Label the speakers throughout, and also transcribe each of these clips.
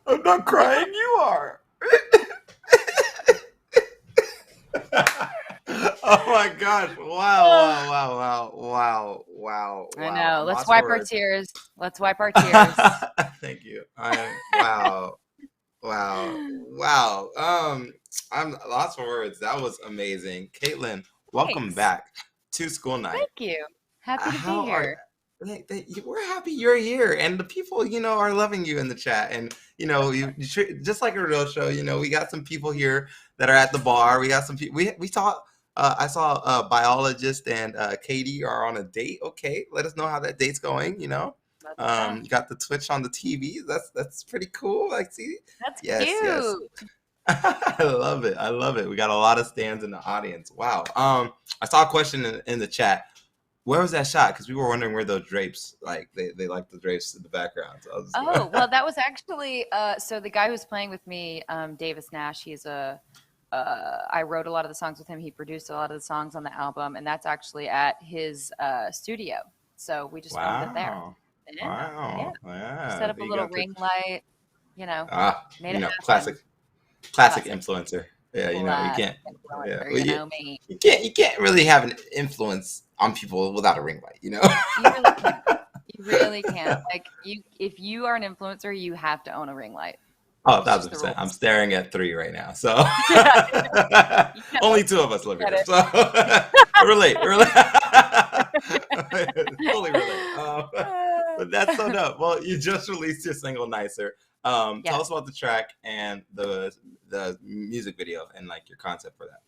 Speaker 1: I'm not crying. You are. Oh my gosh! Wow!
Speaker 2: Ugh,
Speaker 1: Wow! Wow! Wow! Wow! Wow!
Speaker 2: I
Speaker 1: Wow!
Speaker 2: know.
Speaker 1: I'm
Speaker 2: Let's
Speaker 1: lost for
Speaker 2: wipe our
Speaker 1: words.
Speaker 2: tears. Let's wipe our tears.
Speaker 1: Thank you. Wow. Wow. Wow. I'm lost for words. That was amazing. Caitlin, welcome
Speaker 2: Thanks.
Speaker 1: back to School Night.
Speaker 2: Thank you. Happy to be
Speaker 1: How are
Speaker 2: here.
Speaker 1: we're happy you're here, and the people are loving you in the chat, and just like a real show. We got some people here that are at the bar. We got some people. We saw. I saw biologist and Katie are on a date. Okay, let us know how that date's going.
Speaker 2: Love stuff.
Speaker 1: You got the Twitch on the TV. That's pretty cool. I see.
Speaker 2: That's
Speaker 1: Yes, yes.
Speaker 2: cute.
Speaker 1: I love it. I love it. We got a lot of stands in the audience. Wow. I saw a question in the chat. Where was that shot? Because we were wondering where those drapes, like they like the drapes in the background. So I was
Speaker 2: Oh, well, that was actually so the guy who's playing with me, Davis Nash, he's a I wrote a lot of the songs with him. He produced a lot of the songs on the album, and that's actually at his studio. So we just filmed it there.
Speaker 1: wow,
Speaker 2: Yeah, yeah.
Speaker 1: wow,
Speaker 2: Just set
Speaker 1: yeah.
Speaker 2: up a
Speaker 1: You
Speaker 2: little
Speaker 1: got to
Speaker 2: ring light, made it happen.
Speaker 1: classic
Speaker 2: Classic,
Speaker 1: influencer. Yeah, you
Speaker 2: classic
Speaker 1: can't. Yeah,
Speaker 2: influencer.
Speaker 1: well,
Speaker 2: You know me.
Speaker 1: you can't really have an influence on people without a ring light.
Speaker 2: You really can't. You really can't. Like if you are an influencer, you have to own a ring light.
Speaker 1: Oh,
Speaker 2: It's just the
Speaker 1: 1,000%. I'm
Speaker 2: rules.
Speaker 1: staring at three right now. So
Speaker 2: You know,
Speaker 1: only two of us live
Speaker 2: get
Speaker 1: here.
Speaker 2: it.
Speaker 1: So relate. Fully relate. But that's so dope. Well, you just released your single "Nicer." Tell
Speaker 2: Yes.
Speaker 1: us about the track and the music video and like your concept for that.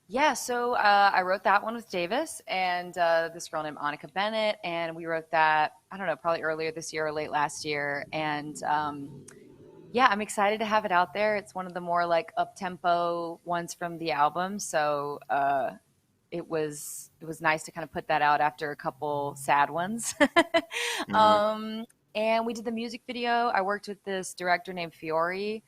Speaker 2: Yeah, so I wrote that one with Davis and this girl named Annika Bennett, and we wrote that, I don't know, probably earlier this year or late last year. And yeah, I'm excited to have it out there. It's one of the more like up-tempo ones from the album, so it was nice to kind of put that out after a couple sad ones.
Speaker 1: Hmm.
Speaker 2: um, and we did the music video. I worked with this director named Fiore,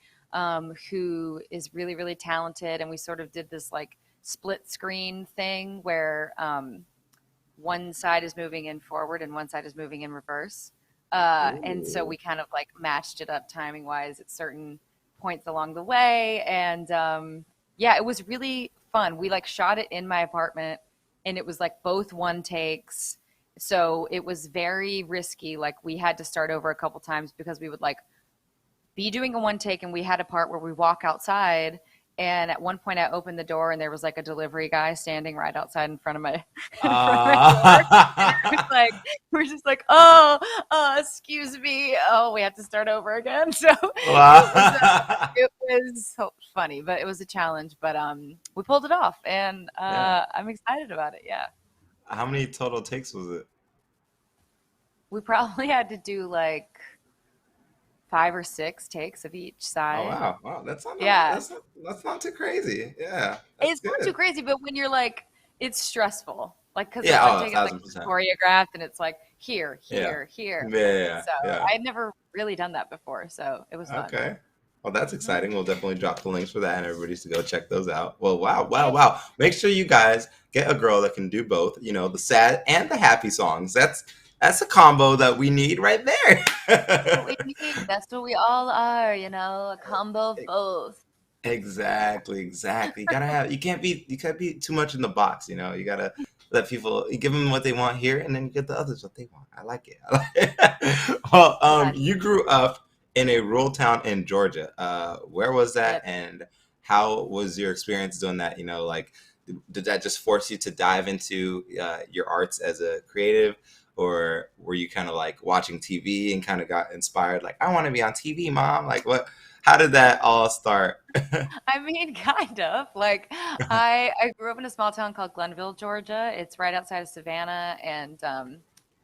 Speaker 2: who is really, really talented. And we sort of did this like split screen thing where one side is moving in forward and one side is moving in reverse. And so
Speaker 1: Ooh.
Speaker 2: we kind of like matched it up timing wise at certain points along the way. And yeah, it was really fun. We like shot it in my apartment and it was like both one takes. So it was very risky. Like we had to start over a couple times because we would like be doing a one take and we had a part where we walk outside and at one point I opened the door and there was like a delivery guy standing right outside in front of my in front of my door. And it was like we're just like, oh, excuse me. Oh, we have to start over again. So
Speaker 1: Wow.
Speaker 2: it was so funny, but it was a challenge. But we pulled it off and
Speaker 1: Yeah.
Speaker 2: I'm excited about it. Yeah.
Speaker 1: How many total takes was it?
Speaker 2: We probably had to do like 5 or 6 takes of each
Speaker 1: Oh
Speaker 2: side.
Speaker 1: wow, wow, that's not that,
Speaker 2: Yeah.
Speaker 1: that's not too crazy. Yeah, that's
Speaker 2: It's not too
Speaker 1: good.
Speaker 2: crazy, but when you're like, it's stressful. Like, because a
Speaker 1: Yeah,
Speaker 2: one
Speaker 1: oh, a
Speaker 2: take is like
Speaker 1: thousand percent.
Speaker 2: choreographed and it's like here,
Speaker 1: Yeah,
Speaker 2: here, here.
Speaker 1: yeah, yeah,
Speaker 2: So
Speaker 1: yeah.
Speaker 2: I had never really done that before. So it was fun.
Speaker 1: Okay. Well, that's
Speaker 2: Mhm.
Speaker 1: exciting. We'll definitely drop the links for that, and everybody's to go check those out. Well, wow, wow,
Speaker 2: Yeah.
Speaker 1: wow. Make sure you guys get a girl that can do both. The sad and the happy songs. That's a combo that we need right
Speaker 2: That's what
Speaker 1: there.
Speaker 2: we need. That's what we all are, a combo of both.
Speaker 1: Exactly, exactly. You can't be too much in the box. You gotta let people you give them what they want here, and then you give the others what they want. I like it. I like it. Well,
Speaker 2: Yeah.
Speaker 1: you grew up in a rural town in Georgia. Where was that,
Speaker 2: Yep.
Speaker 1: and how was your experience doing that? Like, did that just force you to dive into your arts as a creative, or were you kind of like watching TV and kind of got inspired? Like, I want to be on TV, mom. Like, what? How did that all start?
Speaker 2: I mean, kind of. Like, I grew up in a small town called Glenville, Georgia. It's right outside of Savannah, and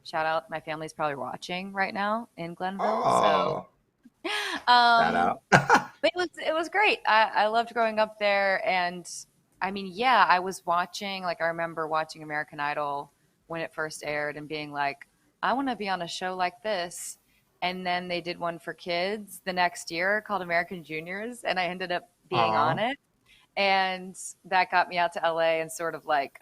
Speaker 2: shout out, my family's probably watching right now in Glenville. So,
Speaker 1: Oh, shout
Speaker 2: um,
Speaker 1: out.
Speaker 2: but it was great. I loved growing up there, and I mean, yeah, I was watching. Like, I remember watching American Idol when it first aired, and being like, I want to be on a show like this. And then they did one for kids the next year called American Juniors, and I ended up being on
Speaker 1: Oh,
Speaker 2: it. And that got me out to LA and sort of like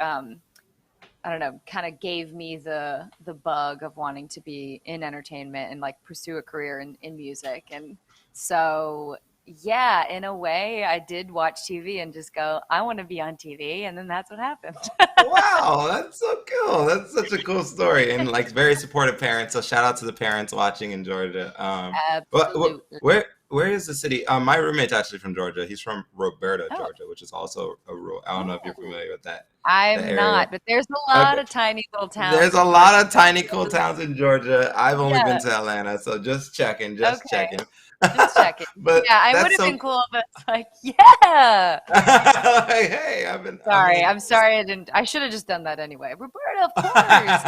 Speaker 2: I don't know, kind of gave me the bug of wanting to be in entertainment and like pursue a career in music. And So yeah, in a way, I did watch TV and just go, I want to be on TV, and then that's what happened.
Speaker 1: Wow, that's so cool. That's such a cool story, and like very supportive parents. So shout out to the parents watching in Georgia.
Speaker 2: Absolutely.
Speaker 1: Where is the city? My roommate's actually from Georgia. He's from Roberta,
Speaker 2: Oh,
Speaker 1: Georgia, which is also a rural. I don't know if you're
Speaker 2: oh,
Speaker 1: familiar with that
Speaker 2: I'm
Speaker 1: area.
Speaker 2: not, but there's a
Speaker 1: Okay.
Speaker 2: lot of tiny little
Speaker 1: There's
Speaker 2: towns
Speaker 1: a
Speaker 2: in Georgia.
Speaker 1: lot of tiny cool towns in Georgia. I've only been
Speaker 2: Yeah.
Speaker 1: to Atlanta, so just checking, just
Speaker 2: Okay.
Speaker 1: checking.
Speaker 2: Just checking.
Speaker 1: But
Speaker 2: Yeah, I would
Speaker 1: that's
Speaker 2: have
Speaker 1: so
Speaker 2: been cool if it's like, yeah.
Speaker 1: like, hey, I
Speaker 2: Sorry,
Speaker 1: mean,
Speaker 2: I'm sorry I didn't. I should have just done that anyway. Roberta, of course.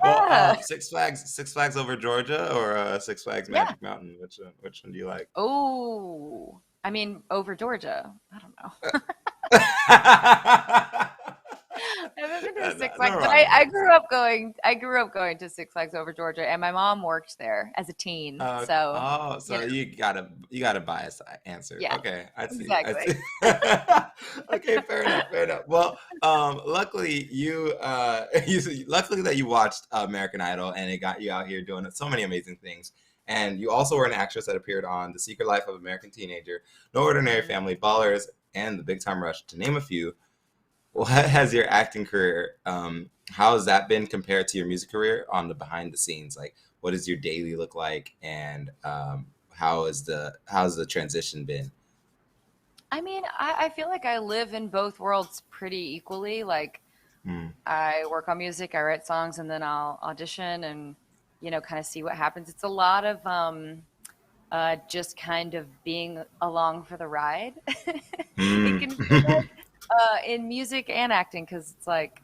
Speaker 1: well,
Speaker 2: Yeah.
Speaker 1: Six Flags over Georgia or Six Flags
Speaker 2: Yeah.
Speaker 1: Magic Mountain? Which one do you like?
Speaker 2: Oh, I mean, over Georgia. I don't know. I haven't been to Six
Speaker 1: No
Speaker 2: Flags, but
Speaker 1: wrong answer.
Speaker 2: I grew up going to Six Flags over Georgia, and my mom worked there as a teen. So,
Speaker 1: So
Speaker 2: you know,
Speaker 1: you gotta bias answer.
Speaker 2: yeah,
Speaker 1: Okay, I see. I
Speaker 2: exactly.
Speaker 1: see. Okay, fair enough. Fair enough. Well, luckily luckily that you watched American Idol and it got you out here doing so many amazing things. And you also were an actress that appeared on The Secret Life of American Teenager, No Ordinary
Speaker 2: Mhm.
Speaker 1: Family, Ballers, and The Big Time Rush, to name a few. What has your acting career, how has that been compared to your music career on the behind the scenes? Like, what does your daily look like, and how's the transition been?
Speaker 2: I mean, I feel like I live in both worlds pretty equally. Like,
Speaker 1: Mm,
Speaker 2: I work on music, I write songs, and then I'll audition and, kind of see what happens. It's a lot of just kind of being along for the ride. It
Speaker 1: mm.
Speaker 2: can feel like in music and acting because it's like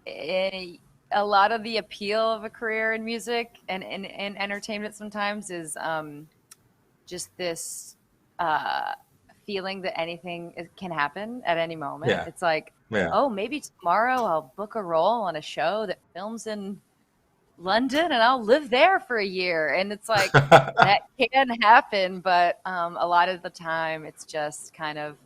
Speaker 2: a, a lot of the appeal of a career in music and entertainment sometimes is just this uh, feeling that can happen at any moment.
Speaker 1: Yeah,
Speaker 2: It's like,
Speaker 1: yeah.
Speaker 2: oh, maybe tomorrow I'll book a role on a show that films in London and I'll live there for a year. And it's like, that can happen, but a lot of the time it's just kind of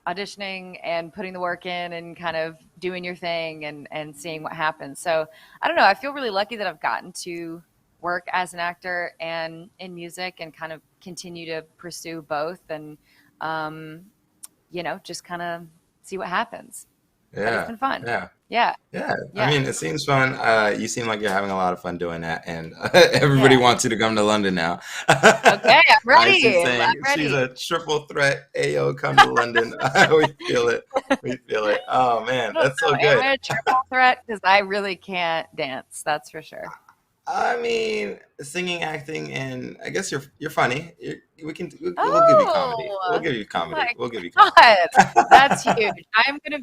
Speaker 2: auditioning and putting the work in and kind of doing your thing and seeing what happens. So I don't know. I feel really lucky that I've gotten to work as an actor and in music and kind of continue to pursue both and um, just kind of see what happens. But it's
Speaker 1: Yeah,
Speaker 2: been fun.
Speaker 1: yeah.
Speaker 2: Yeah.
Speaker 1: Yeah, I
Speaker 2: Yeah.
Speaker 1: mean, it seems fun. You seem like you're having a lot of fun doing that, and everybody
Speaker 2: Yeah.
Speaker 1: wants you to come to London now.
Speaker 2: Okay. I'm
Speaker 1: I see
Speaker 2: ready. I'm
Speaker 1: saying she's
Speaker 2: ready.
Speaker 1: a triple threat. Ayo, come to London. We feel it. We feel it. Oh
Speaker 2: I
Speaker 1: man,
Speaker 2: don't
Speaker 1: that's so
Speaker 2: know. Am
Speaker 1: good.
Speaker 2: I a triple threat? Because I really can't dance. That's for sure.
Speaker 1: I mean, singing, acting, and I guess you're funny. We'll give you comedy. We'll
Speaker 2: Oh,
Speaker 1: give you
Speaker 2: oh my
Speaker 1: comedy. We'll give you comedy.
Speaker 2: God. That's huge. I'm gonna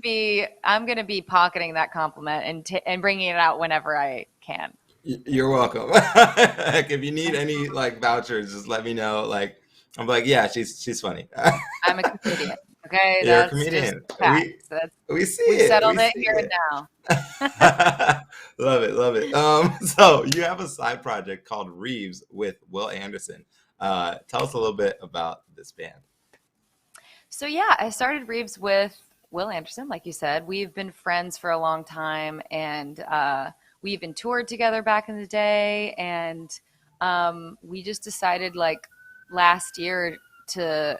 Speaker 2: be pocketing that compliment and bringing it out whenever I can.
Speaker 1: You're welcome. Like, if you need any like vouchers, just let me know. Like, I'm like, yeah, she's funny.
Speaker 2: I'm a comedian. Okay,
Speaker 1: You're a
Speaker 2: that's just
Speaker 1: comedian.
Speaker 2: fact. That's
Speaker 1: We see
Speaker 2: we've
Speaker 1: it.
Speaker 2: settled
Speaker 1: We
Speaker 2: it
Speaker 1: see
Speaker 2: here and
Speaker 1: it.
Speaker 2: now.
Speaker 1: Love it, love it. So you have a side project called Reeves with Will Anderson. Tell us a little bit about this band.
Speaker 2: So yeah, I started Reeves with Will Anderson, like you said. We've been friends for a long time, and we even toured together back in the day. And we just decided, like last year, to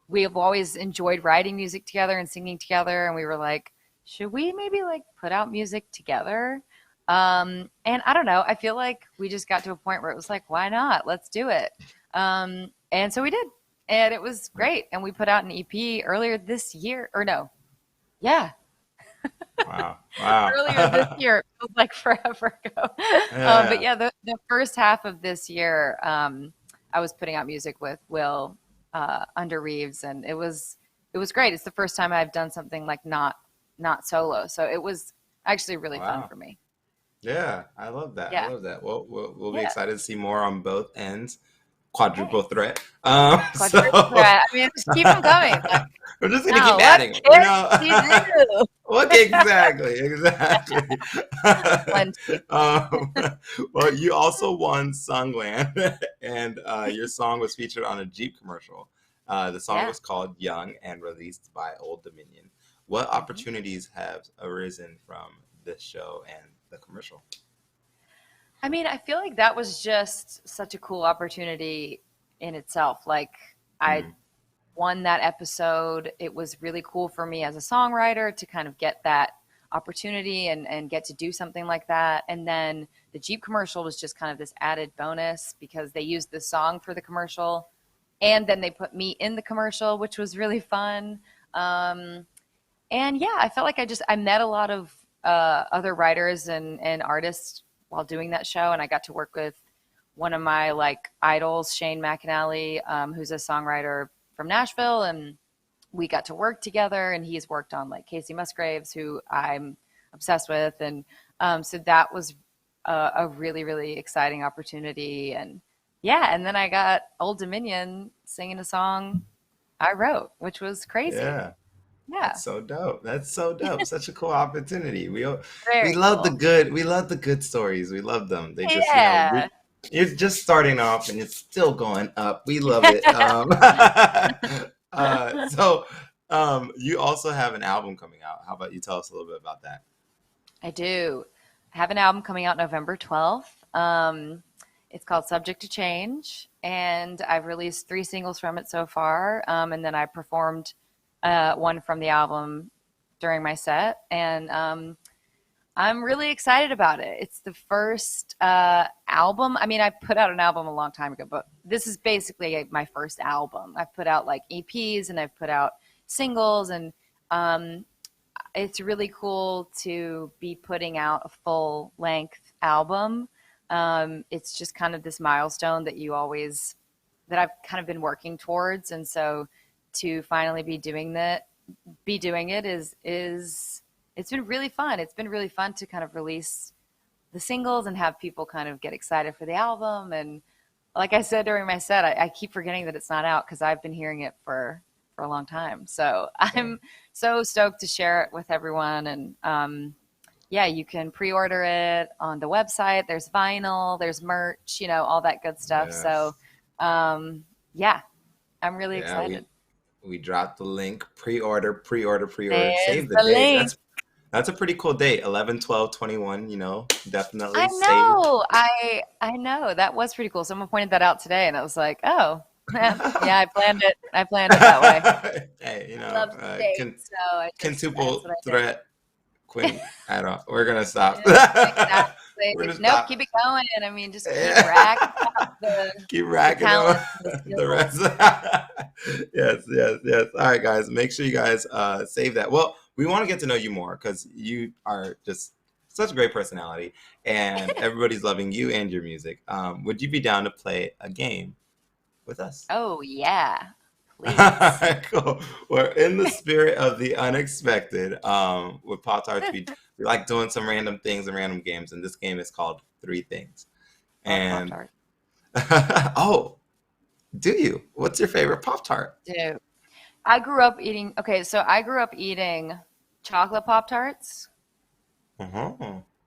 Speaker 2: we have always enjoyed writing music together and singing together, and we were like, should we maybe like put out music together? And I don't know, I feel like we just got to a point where it was like, why not? Let's do it. And so we did, and it was great. And we put out an EP earlier this year, or no, yeah,
Speaker 1: Wow, wow.
Speaker 2: earlier this year. It was like forever ago. But
Speaker 1: Yeah,
Speaker 2: yeah, the first half of this year, I was putting out music with Will under Reeves, and it was great. It's the first time I've done something like not solo, so it was actually really fun
Speaker 1: wow.
Speaker 2: for me.
Speaker 1: Yeah, I love that. I
Speaker 2: Yeah,
Speaker 1: love that. Well, we'll be
Speaker 2: yeah.
Speaker 1: excited to see more on both ends.
Speaker 2: Hey,
Speaker 1: Quadruple threat.
Speaker 2: quadruple
Speaker 1: So
Speaker 2: threat. I mean, just keep them coming. Like,
Speaker 1: we're just gonna keep
Speaker 2: now what
Speaker 1: adding them, you
Speaker 2: can
Speaker 1: know?
Speaker 2: she do?
Speaker 1: Look, exactly, exactly.
Speaker 2: Plenty.
Speaker 1: um, well, you also won Songland, and your song was featured on a Jeep commercial. The song
Speaker 2: Yeah.
Speaker 1: was called Young and released by Old Dominion. What
Speaker 2: hmm
Speaker 1: opportunities have arisen from this show and the commercial?
Speaker 2: I mean, I feel like that was just such a cool opportunity in itself. Like I
Speaker 1: Mm.
Speaker 2: won that episode. It was really cool for me as a songwriter to kind of get that opportunity and get to do something like that. And then the Jeep commercial was just kind of this added bonus because they used the song for the commercial. And then they put me in the commercial, which was really fun. Um, and yeah, I felt like I met a lot of other writers and artists while doing that show, and I got to work with one of my like idols, Shane McAnally, who's a songwriter from Nashville, and we got to work together. And he's worked on like Casey Musgraves, who I'm obsessed with, and so that was a really really exciting opportunity. And yeah, and then I got Old Dominion singing a song I wrote, which was crazy.
Speaker 1: Yeah.
Speaker 2: Yeah,
Speaker 1: That's so dope. That's so dope. Such a cool opportunity. We
Speaker 2: very
Speaker 1: love the
Speaker 2: cool.
Speaker 1: good. We love the good stories. We love them. They just,
Speaker 2: Yeah.
Speaker 1: you're just starting off and it's still going up. We love it. So, you also have an album coming out. How about you tell us a little bit about that?
Speaker 2: I do. I have an album coming out November 12th. It's called Subject to Change, and I've released 3 singles from it so far. And then I performed one from the album during my set, and I'm really excited about it. It's the first album. I mean, I put out an album a long time ago, but this is basically my first album. I've put out like EPs and I've put out singles, and um, it's really cool to be putting out a full length album. It's just kind of this milestone that I've kind of been working towards. And so to finally be doing it is, it's been really fun. It's been really fun to kind of release the singles and have people kind of get excited for the album. And like I said during my set, I keep forgetting that it's not out because I've been hearing it for a long time. So
Speaker 1: Yeah.
Speaker 2: I'm so stoked to share it with everyone. And yeah, you can pre-order it on the website. There's vinyl, there's merch, all that good stuff. So
Speaker 1: Yes.
Speaker 2: yeah, I'm really
Speaker 1: Yeah.
Speaker 2: excited.
Speaker 1: We dropped the link. Pre-order, pre-order, pre-order.
Speaker 2: There's
Speaker 1: Save the
Speaker 2: the
Speaker 1: date.
Speaker 2: link.
Speaker 1: That's a pretty cool date. 11, 12, 21.
Speaker 2: I
Speaker 1: Definitely save.
Speaker 2: know. I know. That was pretty cool. Someone pointed that out today and I was like, "Oh, yeah, I planned it. I planned it that way."
Speaker 1: Hey,
Speaker 2: I love the date, so that's
Speaker 1: quintuple
Speaker 2: what I did.
Speaker 1: threat. Quinn, I don't. We're gonna stop.
Speaker 2: Yeah,
Speaker 1: We're
Speaker 2: exactly.
Speaker 1: gonna
Speaker 2: Nope,
Speaker 1: stop.
Speaker 2: keep it going. I mean, just keep
Speaker 1: Yeah.
Speaker 2: racking up
Speaker 1: Keep
Speaker 2: the
Speaker 1: racking them.
Speaker 2: talent and the
Speaker 1: The
Speaker 2: skills.
Speaker 1: rest. Yes, yes, yes. All right, guys. Make sure you guys save that. Well, we want to get to know you more because you are just such a great personality, and everybody's loving you and your music. Would you be down to play a game with us?
Speaker 2: Oh yeah, please.
Speaker 1: Cool. We're in the spirit of the unexpected. With Pop Tarts, we like doing some random things and random games, and this game is called Three Things.
Speaker 2: Love Pop
Speaker 1: And
Speaker 2: Tart.
Speaker 1: oh, do you? What's your favorite Pop Tart?
Speaker 2: Dude, I grew up eating. Okay, so I grew up eating chocolate Pop Tarts,
Speaker 1: Uh-huh.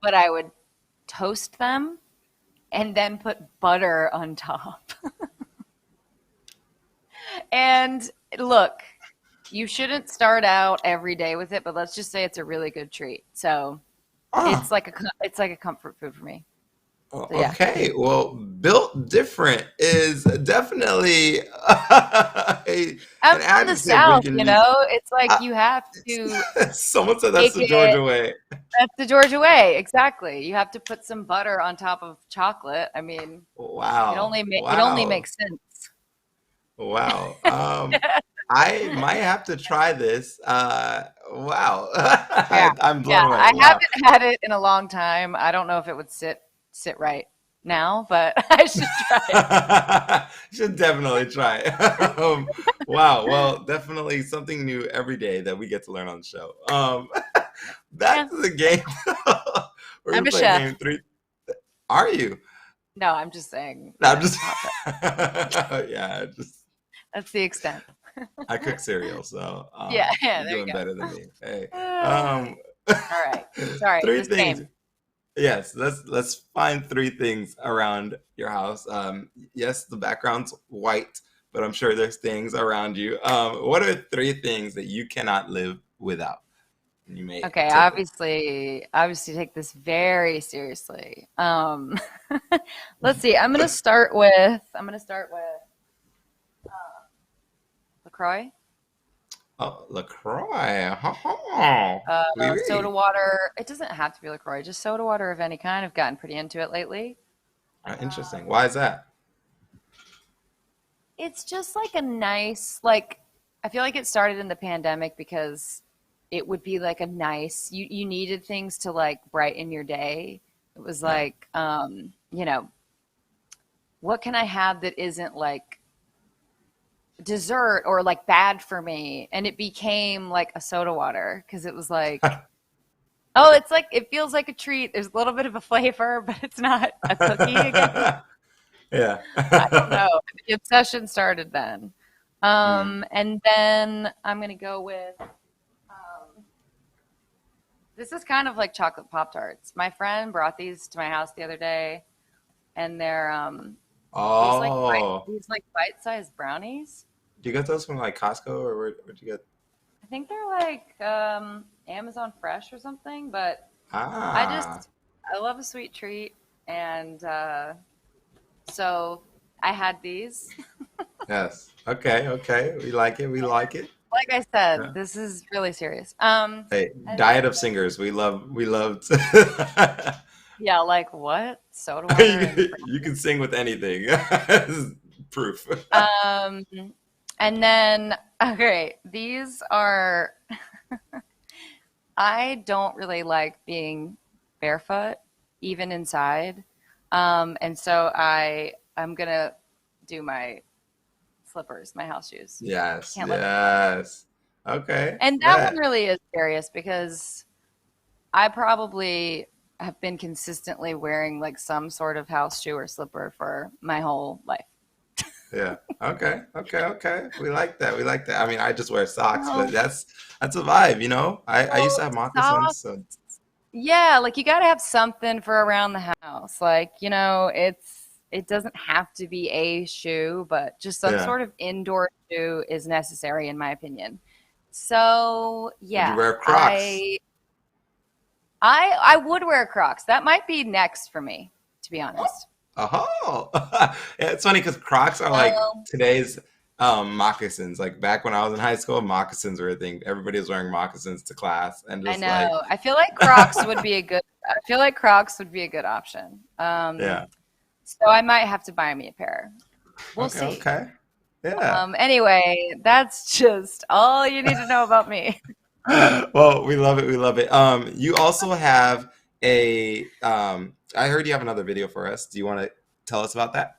Speaker 2: but I would toast them and then put butter on top. And look, you shouldn't start out every day with it, but let's just say it's a really good treat. So
Speaker 1: Ah,
Speaker 2: it's like a comfort food for me.
Speaker 1: oh,
Speaker 2: So yeah.
Speaker 1: okay. Well, built different is definitely
Speaker 2: I'm
Speaker 1: an
Speaker 2: from the
Speaker 1: adjective we
Speaker 2: South,
Speaker 1: can use.
Speaker 2: It's like
Speaker 1: Uh,
Speaker 2: you have to
Speaker 1: Someone said that's
Speaker 2: make
Speaker 1: the
Speaker 2: it.
Speaker 1: Georgia way.
Speaker 2: That's the Georgia way, exactly. You have to put some butter on top of chocolate. I mean,
Speaker 1: Wow.
Speaker 2: it only
Speaker 1: Wow.
Speaker 2: makes sense.
Speaker 1: Wow. I might have to try this. Wow.
Speaker 2: Yeah,
Speaker 1: I'm
Speaker 2: yeah.
Speaker 1: blown away.
Speaker 2: I
Speaker 1: Wow.
Speaker 2: haven't had it in a long time. I don't know if it would sit right now, but I should try it.
Speaker 1: Should definitely try. Wow. Well, definitely something new every day that we get to learn on the show.
Speaker 2: Yeah,
Speaker 1: Back to the game. We're
Speaker 2: I'm
Speaker 1: gonna
Speaker 2: a
Speaker 1: play
Speaker 2: chef.
Speaker 1: game three. Are you?
Speaker 2: No, I'm just saying,
Speaker 1: No, I'm just.
Speaker 2: pop it.
Speaker 1: Yeah, just
Speaker 2: That's the extent.
Speaker 1: I cook cereal, so
Speaker 2: Yeah, yeah.
Speaker 1: you're
Speaker 2: There you
Speaker 1: doing
Speaker 2: go.
Speaker 1: better than me. Hey,
Speaker 2: Ah,
Speaker 1: um,
Speaker 2: all right. Sorry,
Speaker 1: three
Speaker 2: this
Speaker 1: things.
Speaker 2: game.
Speaker 1: Yes, let's find three things around your house. Yes, the background's white, but I'm sure there's things around you. What are three things that you cannot live without? You may
Speaker 2: Okay,
Speaker 1: take them.
Speaker 2: obviously take this very seriously. Let's see. I'm gonna start with LaCroix.
Speaker 1: Oh, LaCroix. Oh, oui,
Speaker 2: Soda
Speaker 1: oui.
Speaker 2: water. It doesn't have to be LaCroix, just soda water of any kind. I've gotten pretty into it lately.
Speaker 1: Interesting.
Speaker 2: Um,
Speaker 1: Why is that?
Speaker 2: it's just like a nice, like, I feel like it started in the pandemic because it would be like a nice, you needed things to like brighten your day. It was
Speaker 1: Yeah.
Speaker 2: like, what can I have that isn't like dessert or like bad for me? And it became like a soda water because it was like, oh, it's like, it feels like a treat. There's a little bit of a flavor, but it's not a cookie again.
Speaker 1: Yeah.
Speaker 2: I don't know. The obsession started then.
Speaker 1: Mm.
Speaker 2: And then I'm going to go with this is kind of like chocolate Pop Tarts. My friend brought these to my house the other day, and they're
Speaker 1: Oh,
Speaker 2: these like bite-sized brownies.
Speaker 1: do you get those from like Costco or where'd you get?
Speaker 2: I think they're like Amazon Fresh or something, but I
Speaker 1: Ah,
Speaker 2: just I love a sweet treat, and so I had these.
Speaker 1: yes. Okay, okay. We like it. We like it.
Speaker 2: Like I
Speaker 1: Yeah.
Speaker 2: said, this is really serious.
Speaker 1: Hey,
Speaker 2: And
Speaker 1: Diet of Singers. We love
Speaker 2: yeah, like what? Soda water and
Speaker 1: you can sing with anything. This is proof.
Speaker 2: um, and then okay, these are I don't really like being barefoot, even inside. And so I'm gonna do my slippers, my house shoes.
Speaker 1: Yes,
Speaker 2: Can't let them go.
Speaker 1: yes. Okay,
Speaker 2: And that one
Speaker 1: bet.
Speaker 2: really is serious because I probably have been consistently wearing like some sort of house shoe or slipper for my whole life.
Speaker 1: Yeah. Okay. Okay. Okay. We like that. We like that. I mean, I just wear socks, but
Speaker 2: Well,
Speaker 1: that's a vibe, you know. I used
Speaker 2: well,
Speaker 1: to have moccasins,
Speaker 2: socks.
Speaker 1: so
Speaker 2: Yeah, like you got to have something for around the house. Like, it doesn't have to be a shoe, but just some
Speaker 1: yeah.
Speaker 2: sort of indoor shoe is necessary in my opinion. So,
Speaker 1: Would you
Speaker 2: yeah,
Speaker 1: wear Crocs?
Speaker 2: I would wear Crocs. That might be next for me, to be honest.
Speaker 1: Oh, yeah, it's funny because Crocs are like
Speaker 2: Um,
Speaker 1: today's moccasins. Like back when I was in high school, moccasins were a thing. Everybody was wearing moccasins to class, and
Speaker 2: I
Speaker 1: just like,
Speaker 2: know. I feel like Crocs would be a good option.
Speaker 1: yeah.
Speaker 2: So I might have to buy me a pair. We'll
Speaker 1: Okay.
Speaker 2: see.
Speaker 1: Okay. Yeah.
Speaker 2: Anyway, that's just all you need to know about me.
Speaker 1: Well, we love it. We love it. You also have I heard you have another video for us. Do you want to tell us about that?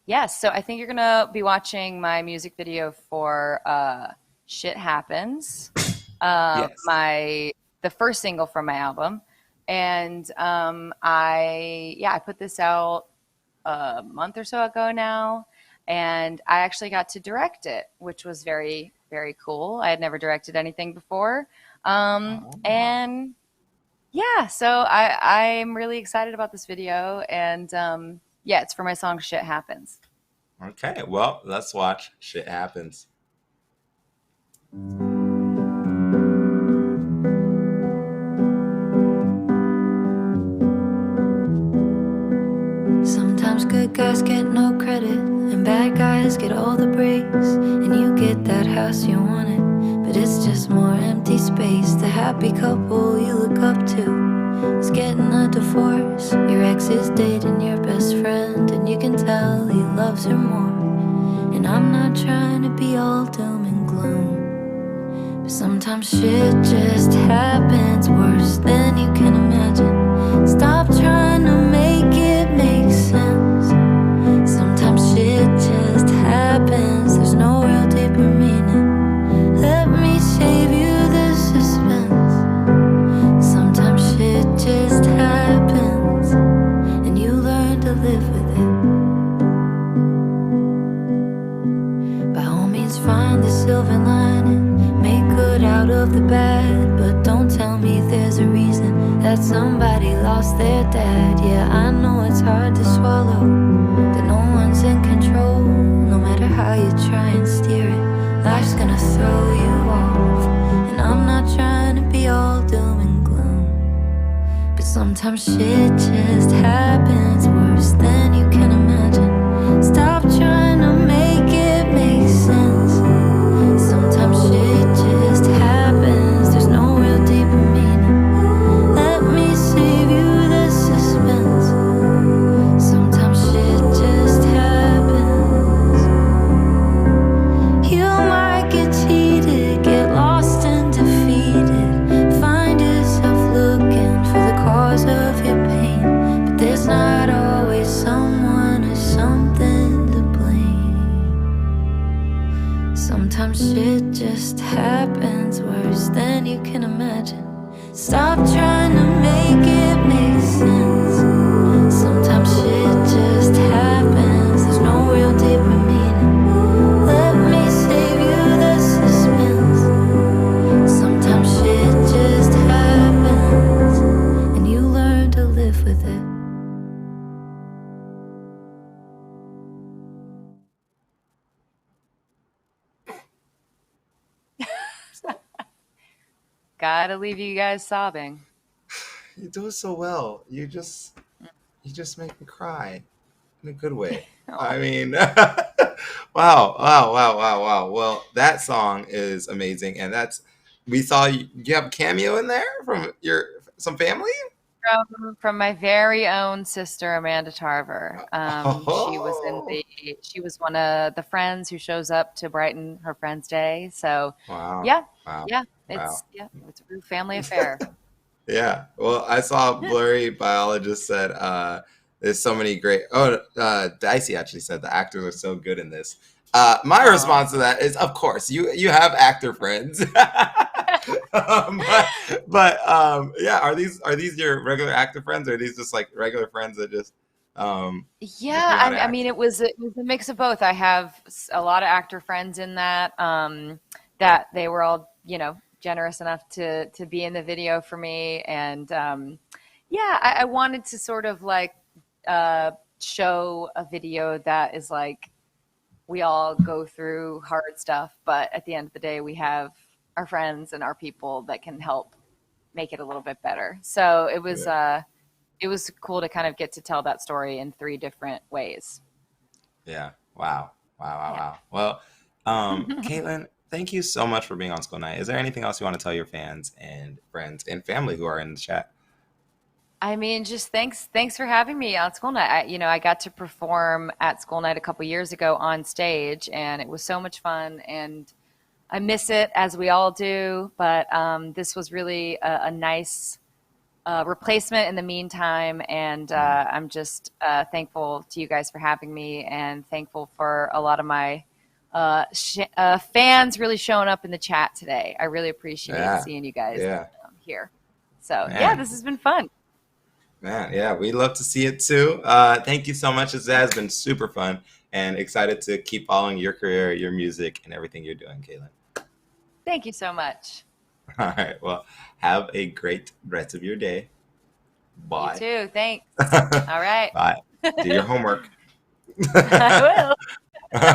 Speaker 2: Yes, so I think you're gonna be watching my music video for "Shit Happens,"
Speaker 1: Yes.
Speaker 2: the first single from my album, and I put this out a month or so ago now, and I actually got to direct it, which was very very cool. I had never directed anything before,
Speaker 1: Oh,
Speaker 2: and yeah, so I'm really excited about this video, and yeah, it's for my song "Shit Happens."
Speaker 1: okay. Well, let's watch Shit Happens.
Speaker 3: Sometimes good guys get no credit, and bad guys get all the breaks. And you get that house you wanted, but it's just more empty space. The happy couple you look up to is getting a divorce. Your ex is dating your best friend, and you can tell he loves her more. And I'm not trying to be all doom and gloom, but sometimes shit just happens worse than you can imagine. Stop trying to make it make sense. Sometimes shit just happens, there's no real deeper meaning. Let me save you the suspense. Sometimes shit just happens, and you learn to live with it. By all means find the silver lining, make good out of the bad, but don't tell me there's a reason that somebody lost their dad. Yeah, I know it's hard to swallow, that no one's in control. No matter how you try and steer it, life's gonna throw you off. And I'm not trying to be all doom and gloom, but sometimes shit just happens worse than you can imagine. Stop trying to make it make sense. Sometimes shit just happens worse than you can imagine. Stop trying to make it make sense. Sometimes shit just happens, there's no real deeper meaning. Let me save you the suspense. Sometimes shit just happens, and you learn to live with it.
Speaker 2: Gotta leave you guys sobbing.
Speaker 1: You do it so well. You just make me cry in a good way. I
Speaker 2: Oh,
Speaker 1: mean, wow, wow, wow, wow, wow. Well, that song is amazing, and that's we saw you have a cameo in there from your some family.
Speaker 2: from my very own sister Amanda Tarver.
Speaker 1: Oh,
Speaker 2: She was one of the friends who shows up to brighten her friend's day. So
Speaker 1: wow,
Speaker 2: yeah,
Speaker 1: wow, wow.
Speaker 2: it's a real family affair.
Speaker 1: Yeah. Well, I saw Blurry Biologist said there's so many great. Oh, Dicey actually said the actors are so good in this. My
Speaker 2: Oh,
Speaker 1: response to that is, of course, you have actor friends. Yeah, are these your regular actor friends, or are these just like regular friends that just
Speaker 2: yeah.
Speaker 1: know how to
Speaker 2: I
Speaker 1: act?
Speaker 2: mean, it was a mix of both. I have a lot of actor friends in that that they were all generous enough to be in the video for me, and yeah, I wanted to sort of like show a video that is like we all go through hard stuff, but at the end of the day, we have our friends and our people that can help make it a little bit better. So
Speaker 1: Yeah.
Speaker 2: it was cool to kind of get to tell that story in three different ways.
Speaker 1: Yeah. Wow. Wow. Wow.
Speaker 2: Yeah.
Speaker 1: Wow. Well, Caitlin, thank you so much for being on School Night. Is there anything else you want to tell your fans and friends and family who are in the chat?
Speaker 2: I mean, just thanks for having me on School Night. I got to perform at School Night a couple years ago on stage, and it was so much fun. And I miss it as we all do, but this was really a nice replacement in the meantime. And
Speaker 1: Mm,
Speaker 2: I'm just thankful to you guys for having me, and thankful for a lot of my fans really showing up in the chat today. I really appreciate
Speaker 1: yeah.
Speaker 2: seeing you guys
Speaker 1: Yeah.
Speaker 2: here. So yeah,
Speaker 1: Man.
Speaker 2: this has been fun.
Speaker 1: Man. Yeah. We love to see it too. Thank you so much. This has been super fun and excited to keep following your career, your music, and everything you're doing, Caitlin.
Speaker 2: Thank you so much.
Speaker 1: All right. Well, have a great rest of your day.
Speaker 2: You
Speaker 1: Bye.
Speaker 2: too. Thanks. All right.
Speaker 1: Bye. Do your homework.
Speaker 2: I will.